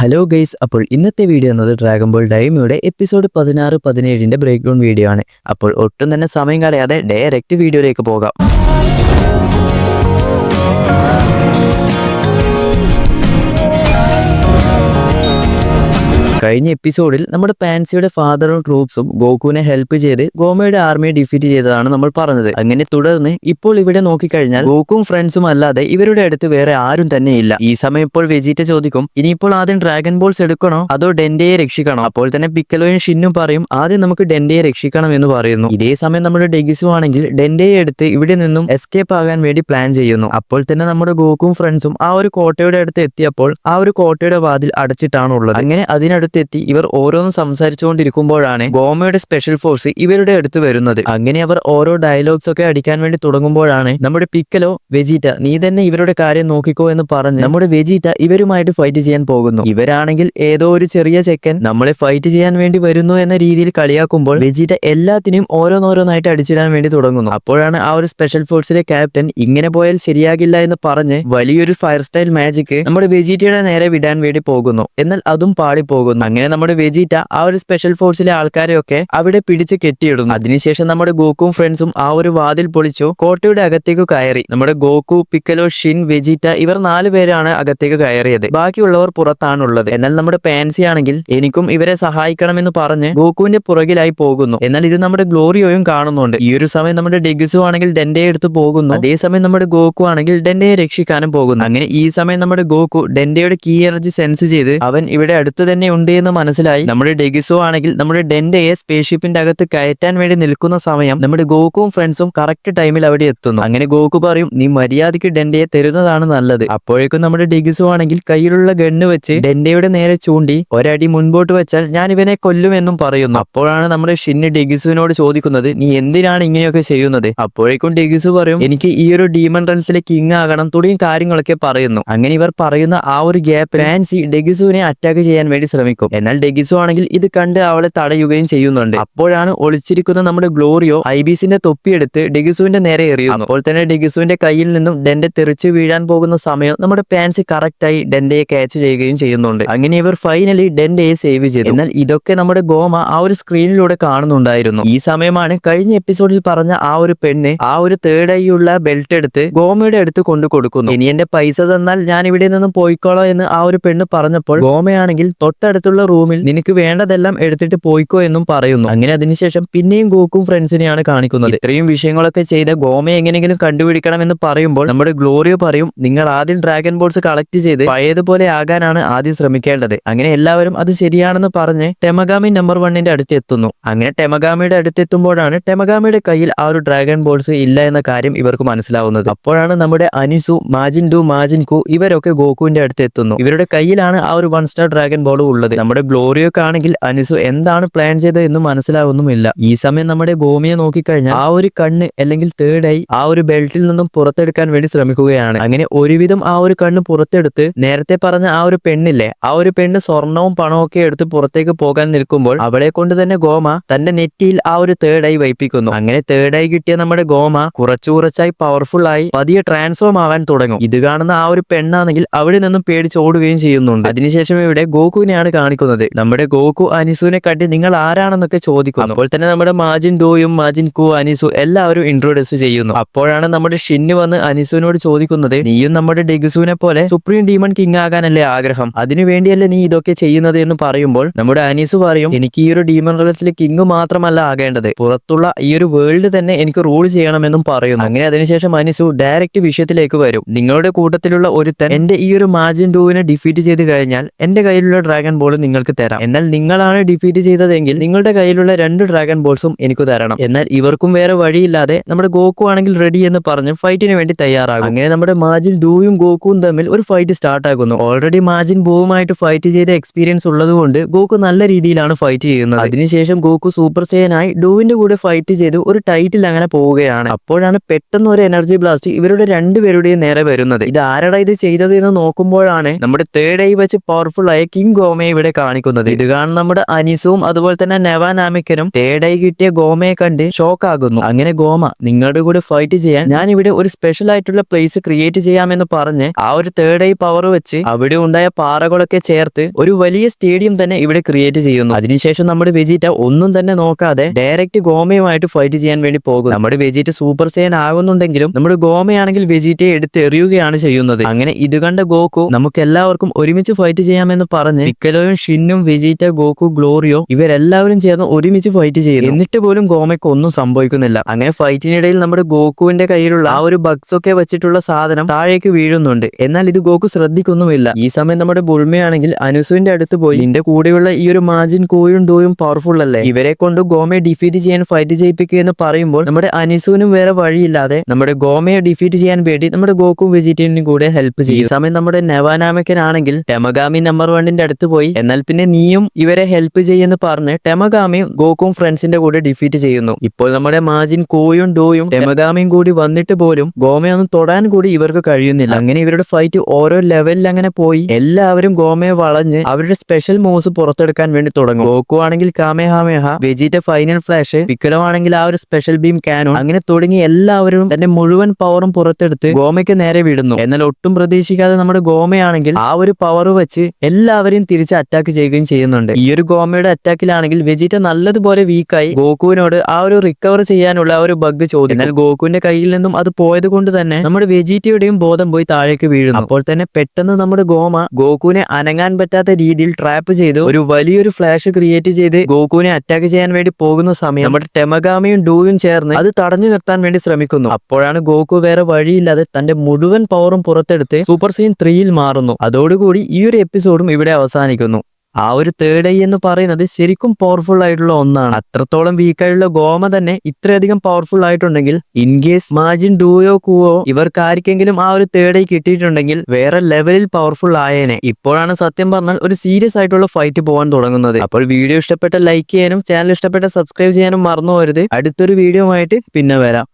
Hello guys, അപ്പോൾ ഇന്നത്തെ video എന്നത് ഡ്രാഗൺ ബോൾ ഡൈമയുടെ എപ്പിസോഡ് 16-17 ബ്രേക്ക് ഡൗൺ വീഡിയോ ആണ്. അപ്പോൾ ഒട്ടും തന്നെ സമയം കളയാതെ ഡയറക്റ്റ് വീഡിയോയിലേക്ക് പോകാം. കഴിഞ്ഞ എപ്പിസോഡിൽ നമ്മുടെ പാൻസിയുടെ ഫാദറും ട്രൂപ്സും ഗോകുവിനെ ഹെൽപ്പ് ചെയ്ത് ഗോമയുടെ ആർമിയെ ഡിഫീറ്റ് ചെയ്തതാണ് നമ്മൾ പറഞ്ഞത്. അങ്ങനെ തുടർന്ന് ഇപ്പോൾ ഇവിടെ നോക്കിക്കഴിഞ്ഞാൽ ഗോകുവും ഫ്രണ്ട്സും അല്ലാതെ ഇവരുടെ അടുത്ത് വേറെ ആരും തന്നെ ഇല്ല. ഈ സമയം ഇപ്പോൾ വെജിറ്റ ചോദിക്കും, ഇനിയിപ്പോൾ ആദ്യം ഡ്രാഗൺ ബോൾസ് എടുക്കണോ അതോ ഡെൻഡയെ രക്ഷിക്കണോ? അപ്പോൾ തന്നെ പിക്കലോയും ഷിന്നും പറയും, ആദ്യം നമുക്ക് ഡെൻഡയെ രക്ഷിക്കണം എന്ന് പറയുന്നു. ഇതേ സമയം നമ്മുടെ ഡെഗിസു ആണെങ്കിൽ ഡെൻഡയെ എടുത്ത് ഇവിടെ നിന്നും എസ്കേപ്പ് ആകാൻ വേണ്ടി പ്ലാൻ ചെയ്യുന്നു. അപ്പോൾ തന്നെ നമ്മുടെ ഗോകുവും ഫ്രണ്ട്സും ആ ഒരു കോട്ടയുടെ അടുത്ത് എത്തിയപ്പോൾ ആ ഒരു കോട്ടയുടെ വാതിൽ അടച്ചിട്ടാണ് ഉള്ളത്. അങ്ങനെ അതിനടുത്ത് എത്തി ഇവർ ഓരോന്നും സംസാരിച്ചുകൊണ്ടിരിക്കുമ്പോഴാണ് ഗോമയുടെ സ്പെഷ്യൽ ഫോഴ്സ് ഇവരുടെ അടുത്ത് വരുന്നത്. അങ്ങനെ അവർ ഓരോ ഡയലോഗ്സ് ഒക്കെ അടിക്കാൻ വേണ്ടി തുടങ്ങുമ്പോഴാണ് നമ്മുടെ പിക്കലോ, വെജിറ്റ നീ തന്നെ ഇവരുടെ കാര്യം നോക്കിക്കോ എന്ന് പറഞ്ഞ് നമ്മുടെ വെജിറ്റ ഇവരുമായിട്ട് ഫൈറ്റ് ചെയ്യാൻ പോകുന്നു. ഇവരാണെങ്കിൽ ഏതോ ഒരു ചെറിയ ചെക്കൻ നമ്മളെ ഫൈറ്റ് ചെയ്യാൻ വേണ്ടി വരുന്നു എന്ന രീതിയിൽ കളിയാക്കുമ്പോൾ വെജിറ്റ എല്ലാത്തിനെയും ഓരോന്നോരോന്നായിട്ട് അടിച്ചിടാൻ വേണ്ടി തുടങ്ങുന്നു. അപ്പോഴാണ് ആ ഒരു സ്പെഷ്യൽ ഫോഴ്സിലെ ക്യാപ്റ്റൻ ഇങ്ങനെ പോയാൽ ശരിയാകില്ല എന്ന് പറഞ്ഞ് വലിയൊരു ഫയർ സ്റ്റൈൽ മാജിക് നമ്മുടെ വെജിറ്റയുടെ നേരെ വിടാൻ വേണ്ടി പോകുന്നു. എന്നാൽ അതും പാളിപ്പോകുന്നു. അങ്ങനെ നമ്മുടെ വെജിറ്റ ആ ഒരു സ്പെഷ്യൽ ഫോഴ്സിലെ ആൾക്കാരെയൊക്കെ അവിടെ പിടിച്ച് കെട്ടിയിടുന്നു. അതിനുശേഷം നമ്മുടെ ഗോകുവും ഫ്രണ്ട്സും ആ ഒരു വാതിൽ പൊളിച്ചു കോട്ടയുടെ അകത്തേക്ക് കയറി. നമ്മുടെ ഗോകു, പിക്കലോ, ഷിൻ, വെജിറ്റ ഇവർ 4 പേരാണ് അകത്തേക്ക് കയറിയത്. ബാക്കിയുള്ളവർ പുറത്താണുള്ളത്. എന്നാൽ നമ്മുടെ പാൻസി ആണെങ്കിൽ എനിക്കും ഇവരെ സഹായിക്കണമെന്ന് പറഞ്ഞ് ഗോകുവിന്റെ പുറകിലായി പോകുന്നു. എന്നാൽ ഇത് നമ്മുടെ ഗ്ലോറിയോയും കാണുന്നുണ്ട്. ഈ ഒരു സമയം നമ്മുടെ ഡെഗിസു ആണെങ്കിൽ ഡെൻഡയെ എടുത്ത് പോകുന്നു. അതേസമയം നമ്മുടെ ഗോകു ആണെങ്കിൽ ഡെൻഡയെ രക്ഷിക്കാനും പോകുന്നു. അങ്ങനെ ഈ സമയം നമ്മുടെ ഗോകു ഡെൻഡയുടെ കീ എനർജി സെൻസ് ചെയ്ത് അവൻ ഇവിടെ അടുത്ത് തന്നെ ഉണ്ട് എന്ന് മനസ്സിലായി നമ്മുടെ ഡെഗിസോ ആണെങ്കിൽ നമ്മുടെ ഡെൻഡയെ സ്പേസ്ഷിപ്പിന്റെ അകത്ത് കയറ്റാൻ വേണ്ടി നിൽക്കുന്ന സമയം നമ്മുടെ ഗോകുവും ഫ്രണ്ട്സും കറക്റ്റ് ടൈമിൽ അവിടെ എത്തുന്നു. അങ്ങനെ ഗോകു പറയും, നീ മര്യാദയ്ക്ക് ഡെൻഡയെ തരുന്നതാണ് നല്ലത്. അപ്പോഴേക്കും നമ്മുടെ ഡെഗിസോ ആണെങ്കിൽ കയ്യിലുള്ള ഗണ്ണ് വെച്ച് ഡെൻഡയുടെ നേരെ ചൂണ്ടി ഒരടി മുൻപോട്ട് വെച്ചാൽ ഞാൻ ഇവനെ കൊല്ലുമെന്നും പറയുന്നു. അപ്പോഴാണ് നമ്മുടെ ഷിന്ന് ഡെഗിസുവിനോട് ചോദിക്കുന്നത്, നീ എന്തിനാണ് ഇങ്ങനെയൊക്കെ ചെയ്യുന്നത്? അപ്പോഴേക്കും ഡെഗിസു പറയും, എനിക്ക് ഈ ഒരു ഡീമൺ റൺസിലെ കിങ് ആകണം തുടങ്ങിയ കാര്യങ്ങളൊക്കെ പറയുന്നു. അങ്ങനെ ഇവർ പറയുന്ന ആ ഒരു ഗ്യാപ്പ് ഫാൻസി ഡെഗിസുവിനെ അറ്റാക്ക് ചെയ്യാൻ വേണ്ടി ശ്രമിക്കും. എന്നാൽ ഡെഗിസു ആണെങ്കിൽ ഇത് കണ്ട് അവളെ തടയുകയും ചെയ്യുന്നുണ്ട്. അപ്പോഴാണ് ഒളിച്ചിരിക്കുന്ന നമ്മുടെ ഗ്ലോറിയോ ഐബീസിന്റെ തൊപ്പിയെടുത്ത് ഡെഗിസുവിന്റെ നേരെ എറിയുന്നു. അപ്പോൾ തന്നെ ഡെഗിസുവിന്റെ കയ്യിൽ നിന്നും ഡെൻഡെ തെറിച്ച് വീഴാൻ പോകുന്ന സമയം നമ്മുടെ പാൻസി കറക്റ്റായി ഡെൻഡയെ ക്യാച്ച് ചെയ്യുകയും ചെയ്യുന്നുണ്ട്. അങ്ങനെ ഇവർ ഫൈനലി ഡെൻഡയെ സേവ് ചെയ്തു. എന്നാൽ ഇതൊക്കെ നമ്മുടെ ഗോമ ആ ഒരു സ്ക്രീനിലൂടെ കാണുന്നുണ്ടായിരുന്നു. ഈ സമയമാണ് കഴിഞ്ഞ എപ്പിസോഡിൽ പറഞ്ഞ ആ ഒരു പെണ്ണ് ആ ഒരു തേർഡ് ഐ ഉള്ള ബെൽറ്റ് എടുത്ത് ഗോമയുടെ അടുത്ത് കൊണ്ടു കൊടുക്കുന്നു. ഇനി എന്റെ പൈസ തന്നാൽ ഞാൻ ഇവിടെ നിന്നും പോയിക്കോളോ എന്ന് ആ ഒരു പെണ്ണ് പറഞ്ഞപ്പോൾ ഗോമയാണെങ്കിൽ തൊട്ടടുത്തുള്ള റൂമിൽ നിനക്ക് വേണ്ടതെല്ലാം എടുത്തിട്ട് പോയിക്കോ എന്നും പറയുന്നു. അങ്ങനെ അതിനുശേഷം പിന്നെയും ഗോകും ഫ്രണ്ട്സിനെയാണ് കാണിക്കുന്നത്. ഇത്രയും വിഷയങ്ങളൊക്കെ ചെയ്ത ഗോമയെ എങ്ങനെയെങ്കിലും കണ്ടുപിടിക്കണം എന്ന് പറയുമ്പോൾ നമ്മുടെ ഗ്ലോറിയോ പറയും, നിങ്ങൾ ആദ്യം ഡ്രാഗൺ ബോൾസ് കളക്ട് ചെയ്ത് പഴയതുപോലെ ആകാനാണ് ആദ്യം ശ്രമിക്കേണ്ടത്. അങ്ങനെ എല്ലാവരും അത് ശരിയാണെന്ന് പറഞ്ഞ് ടെമഗാമി നമ്പർ 1ന്റെ അടുത്ത് എത്തുന്നു. അങ്ങനെ ടെമഗാമിയുടെ അടുത്തെത്തുമ്പോഴാണ് ടെമഗാമിയുടെ കയ്യിൽ ആ ഒരു ഡ്രാഗൺ ബോൾസ് ഇല്ല എന്ന കാര്യം ഇവർക്ക് മനസ്സിലാവുന്നത്. അപ്പോഴാണ് നമ്മുടെ അനിസു, മാജിൻ ഡു, മാജിൻ കു ഇവരൊക്കെ ഗോകുവിന്റെ അടുത്ത് എത്തുന്നു. ഇവരുടെ കയ്യിലാണ് ആ ഒരു 1 സ്റ്റാർ ഡ്രാഗൺ ബോൾ ഉള്ളത്. നമ്മുടെ ഗ്ലോറിയോക്കാണെങ്കിൽ അനിസു എന്താണ് പ്ലാൻ ചെയ്തത് എന്ന് മനസ്സിലാവുന്നുമില്ല. ഈ സമയം നമ്മുടെ ഗോമിയെ നോക്കിക്കഴിഞ്ഞാൽ ആ ഒരു കണ്ണ് അല്ലെങ്കിൽ തേർഡ് ഐ ആ ഒരു ബെൽറ്റിൽ നിന്നും പുറത്തെടുക്കാൻ വേണ്ടി ശ്രമിക്കുകയാണ്. അങ്ങനെ ഒരുവിധം ആ ഒരു കണ്ണ് പുറത്തെടുത്ത് നേരത്തെ പറഞ്ഞ ആ ഒരു പെണ്ണില്ലേ, ആ ഒരു പെണ്ണ് സ്വർണവും പണവും ഒക്കെ എടുത്ത് പുറത്തേക്ക് പോകാൻ നിൽക്കുമ്പോൾ അവളെ കൊണ്ട് തന്നെ ഗോമ തന്റെ നെറ്റിയിൽ ആ ഒരു തേർഡ് ഐ വയ്പ്പിക്കുന്നു. അങ്ങനെ തേർഡ് ഐ കിട്ടിയ നമ്മുടെ ഗോമ കുറച്ചായി പവർഫുൾ ആയി പതിയെ ട്രാൻസ്ഫോം ആവാൻ തുടങ്ങും. ഇത് കാണുന്ന ആ ഒരു പെണ്ണാണെങ്കിൽ അവിടെ നിന്നും പേടിച്ചോടുകയും ചെയ്യുന്നുണ്ട്. അതിനുശേഷം ഇവിടെ ഗോകുവിനെയാണ് കാണിക്കുന്നത്. നമ്മുടെ ഗോകു അനിസുവിനെ കണ്ടി നിങ്ങൾ ആരാണെന്നൊക്കെ ചോദിക്കുന്നു. അപ്പോൾ തന്നെ നമ്മുടെ മാജിൻ ഡോയും മാജിൻ കു, അനിസു എല്ലാവരും ഇൻട്രോഡ്യൂസ് ചെയ്യുന്നു. അപ്പോഴാണ് നമ്മുടെ ഷിന്ന് വന്ന് അനിസുവിനോട് ചോദിക്കുന്നത്, നീയും നമ്മുടെ ഡെഗിസുവിനെ പോലെ സുപ്രീം ഡീമൺ കിങ് ആകാനല്ലേ ആഗ്രഹം? അതിനു വേണ്ടിയല്ലേ നീ ഇതൊക്കെ ചെയ്യുന്നത് എന്ന് പറയുമ്പോൾ നമ്മുടെ അനിസു പറയും, എനിക്ക് ഈ ഒരു ഡീമൺ റൺസിലെ കിങ് മാത്രമല്ല ആകേണ്ടത്, പുറത്തുള്ള ഈ ഒരു വേൾഡ് തന്നെ എനിക്ക് റൂൾ ചെയ്യണമെന്നും പറയുന്നു. അങ്ങനെ അതിനുശേഷം അനിസു ഡയറക്റ്റ് വിഷയത്തിലേക്ക് വരും. നിങ്ങളുടെ കൂട്ടത്തിലുള്ള ഒരുത്തൻ എന്റെ ഈ ഒരു മാജിൻ ഡൂവിനെ ഡിഫീറ്റ് ചെയ്ത് കഴിഞ്ഞാൽ എന്റെ കയ്യിലുള്ള ഡ്രാഗൺ ബോൾ നിങ്ങൾക്ക് തരാം. എന്നാൽ നിങ്ങളാണ് ഡിഫീറ്റ് ചെയ്തതെങ്കിൽ നിങ്ങളുടെ കയ്യിലുള്ള 2 ഡ്രാഗൺ ബോൾസും എനിക്ക് തരണം. എന്നാൽ ഇവർക്കും വേറെ വഴിയില്ലാതെ നമ്മുടെ ഗോകു ആണെങ്കിൽ റെഡി എന്ന് പറഞ്ഞ് ഫൈറ്റിന് വേണ്ടി തയ്യാറാകും. അങ്ങനെ നമ്മുടെ മാജിൻ ഡൂയും ഗോകുവും തമ്മിൽ ഒരു ഫൈറ്റ് സ്റ്റാർട്ട് ആകുന്നു. ഓൾറെഡി മാജിൻ ബൂവുമായിട്ട് ഫൈറ്റ് ചെയ്ത എക്സ്പീരിയൻസ് ഉള്ളതുകൊണ്ട് ഗോകു നല്ല രീതിയിലാണ് ഫൈറ്റ് ചെയ്യുന്നത്. അതിനുശേഷം ഗോകു സൂപ്പർ സേനായി ഡൂവിന്റെ കൂടെ ഫൈറ്റ് ചെയ്ത് ഒരു ടൈറ്റിൽ അങ്ങനെ പോവുകയാണ്. അപ്പോഴാണ് പെട്ടെന്ന് ഒരു എനർജി ബ്ലാസ്റ്റ് ഇവരുടെ 2 പേരുടെയും നേരെ വരുന്നത്. ഇത് ആരടാ ഇത് ചെയ്തത് എന്ന് നോക്കുമ്പോഴാണ് നമ്മുടെ തേർഡ് ഐ വെച്ച് പവർഫുൾ ആയ കിങ് ഗോമയെ ഇവിടെ കാണിക്കുന്നത്. ഇത് കാണുന്ന നമ്മുടെ അനീസും അതുപോലെ തന്നെ നെവാനാമിക്കനും തേർഡായി കിട്ടിയ ഗോമയെ കണ്ട് ഷോക്ക് ആകുന്നു. അങ്ങനെ ഗോമ, നിങ്ങളുടെ കൂടെ ഫൈറ്റ് ചെയ്യാൻ ഞാൻ ഇവിടെ ഒരു സ്പെഷ്യൽ ആയിട്ടുള്ള പ്ലേസ് ക്രിയേറ്റ് ചെയ്യാമെന്ന് പറഞ്ഞ് ആ ഒരു തേർഡായി പവർ വെച്ച് അവിടെ ഉണ്ടായ പാറകളൊക്കെ ചേർത്ത് ഒരു വലിയ സ്റ്റേഡിയം തന്നെ ഇവിടെ ക്രിയേറ്റ് ചെയ്യുന്നു. അതിനുശേഷം നമ്മുടെ വെജിറ്റ ഒന്നും തന്നെ നോക്കാതെ ഡയറക്റ്റ് ഗോമയുമായിട്ട് ഫൈറ്റ് ചെയ്യാൻ വേണ്ടി പോകും. നമ്മുടെ വെജിറ്റ സൂപ്പർ സൈൻ ആകുന്നുണ്ടെങ്കിലും നമ്മുടെ ഗോമയാണെങ്കിൽ വെജിറ്റയെ എടുത്തെറിയുകയാണ് ചെയ്യുന്നത്. അങ്ങനെ ഇത് കണ്ട ഗോക്കു നമുക്ക് എല്ലാവർക്കും ഒരുമിച്ച് ഫൈറ്റ് ചെയ്യാമെന്ന് പറഞ്ഞ് പിക്കലോയും ഷിന്നും വെജിറ്റ ഗോക്കു ഗ്ലോറിയോ ഇവരെല്ലാവരും ചേർന്ന് ഒരുമിച്ച് ഫൈറ്റ് ചെയ്യുന്നു. എന്നിട്ട് പോലും ഗോമയ്ക്ക് ഒന്നും സംഭവിക്കുന്നില്ല. അങ്ങനെ ഫൈറ്റിനിടയിൽ നമ്മുടെ ഗോക്കുവിന്റെ കയ്യിലുള്ള ആ ഒരു ബഗ്സ് ഒക്കെ വെച്ചിട്ടുള്ള സാധനം താഴേക്ക് വീഴുന്നുണ്ട്. എന്നാൽ ഇത് ഗോക്കു ശ്രദ്ധിക്കൊന്നുമില്ല. ഈ സമയം നമ്മുടെ ബുൾമയാണെങ്കിൽ അനുസുവിന്റെ അടുത്ത് പോയി, നിന്റെ കൂടെയുള്ള ഈ ഒരു മാജിൻ കോയും ഡോയും പവർഫുൾ അല്ലേ, ഇവരെ കൊണ്ട് ഗോമയെ ഡിഫീറ്റ് ചെയ്യാൻ ഫൈറ്റ് ചെയ്യിപ്പിക്കുക എന്ന് പറയുമ്പോൾ നമ്മുടെ അനിസുവിനും വേറെ വഴിയില്ലാതെ നമ്മുടെ ഗോമയെ ഡിഫീറ്റ് ചെയ്യാൻ വേണ്ടി നമ്മുടെ ഗോക്കും വെജിറ്റേറിയനും കൂടെ ഹെൽപ്പ് ചെയ്യും. ഈ സമയം നമ്മുടെ നെവാനാമക്കനാണെങ്കിൽ ടെമഗാമി നമ്പർ 1ന്റെ അടുത്ത് പോയി, എന്നാൽ പിന്നെ നീയും ഇവരെ ഹെൽപ്പ് ചെയ്യുമെന്ന് പറഞ്ഞ് ടെമഗാമിയും ഗോക്കും ഫ്രണ്ട്സിന്റെ കൂടെ ഡിഫീറ്റ് ചെയ്യുന്നു. ഇപ്പോൾ നമ്മുടെ മാജിൻ കോയും ഡോയും ടെമഗാമിയും കൂടി വന്നിട്ട് പോലും ഗോമയൊന്നും തൊടാൻ കൂടി ഇവർക്ക് കഴിയുന്നില്ല. അങ്ങനെ ഇവരുടെ ഫൈറ്റ് ഓരോ ലെവലിൽ അങ്ങനെ പോയി എല്ലാവരും ഗോമയെ വളഞ്ഞ് അവരുടെ സ്പെഷ്യൽ മൂവ്സ് പുറത്തെടുക്കാൻ വേണ്ടി തുടങ്ങും. ഗോക്കു ആണെങ്കിൽ കാമേഹാമേഹ, വെജിറ്റ ഫൈനൽ ഫ്ലാഷ്, പിക്കലോ ആണെങ്കിൽ ആ ഒരു സ്പെഷ്യൽ ബീം കാനോൺ, അങ്ങനെ തുടങ്ങി എല്ലാവരും തന്റെ മുഴുവൻ പവറും പുറത്തെടുത്ത് ഗോമയ്ക്ക് നേരെ വിടുന്നു. എന്നാൽ ഒട്ടും പ്രതീക്ഷിക്കാതെ നമ്മുടെ ഗോമയാണെങ്കിൽ ആ ഒരു പവർ വെച്ച് എല്ലാവരെയും തിരിച്ച് അറ്റാക്ക് ചെയ്യുകയും ചെയ്യുന്നുണ്ട്. ഈ ഒരു ഗോമയുടെ അറ്റാക്കിലാണെങ്കിൽ വെജിറ്റ നല്ലതുപോലെ വീക്കായി ഗോകുവിനോട് ആ ഒരു റിക്കവർ ചെയ്യാനുള്ള ആ ഒരു ബഗ് ചോദിക്കും. എന്നാൽ ഗോകുവിന്റെ കയ്യിൽ നിന്നും അത് പോയത് കൊണ്ട് തന്നെ നമ്മുടെ വെജിറ്റയുടെയും ബോധം പോയി താഴേക്ക് വീഴുന്നു. അപ്പോൾ തന്നെ പെട്ടെന്ന് നമ്മുടെ ഗോമ ഗോകുവിനെ അനങ്ങാൻ പറ്റാത്ത രീതിയിൽ ട്രാപ്പ് ചെയ്ത് ഒരു വലിയൊരു ഫ്ലാഷ് ക്രിയേറ്റ് ചെയ്ത് ഗോകുവിനെ അറ്റാക്ക് ചെയ്യാൻ വേണ്ടി പോകുന്ന സമയം നമ്മുടെ ടെമഗാമിയും ഡൂയും ചേർന്ന് അത് തടഞ്ഞു നിർത്താൻ വേണ്ടി ശ്രമിക്കുന്നു. അപ്പോഴാണ് ഗോകു വേറെ വഴിയില്ലാതെ തന്റെ മുഴുവൻ പവറും പുറത്തെടുത്ത് സൂപ്പർ സൈൻ 3യിൽ മാറുന്നു. അതോടുകൂടി ഈ ഒരു എപ്പിസോഡും ഇവിടെ അവസാനിക്കുന്നു. ആ ഒരു തേർഡ് ഐ എന്ന് പറയുന്നത് ശരിക്കും പവർഫുൾ ആയിട്ടുള്ള ഒന്നാണ്. അത്രത്തോളം വീക്കായുള്ള ഗോമ തന്നെ ഇത്രയധികം പവർഫുൾ ആയിട്ടുണ്ടെങ്കിൽ ഇൻ കേസ് മാജിൻ ഡൂയോ കൂവോ ഇവർക്ക് ആർക്കെങ്കിലും ആ ഒരു തേർഡ് ഐ കിട്ടിയിട്ടുണ്ടെങ്കിൽ വേറെ ലെവലിൽ പവർഫുൾ ആയേനെ. ഇപ്പോഴാണ് സത്യം പറഞ്ഞാൽ ഒരു സീരിയസ് ആയിട്ടുള്ള ഫൈറ്റ് പോകാൻ തുടങ്ങുന്നത്. അപ്പോൾ വീഡിയോ ഇഷ്ടപ്പെട്ട ലൈക്ക് ചെയ്യാനും ചാനൽ ഇഷ്ടപ്പെട്ട സബ്സ്ക്രൈബ് ചെയ്യാനും മറന്നു പോകരുത്. അടുത്തൊരു വീഡിയോ ആയിട്ട് പിന്നെ വരാം.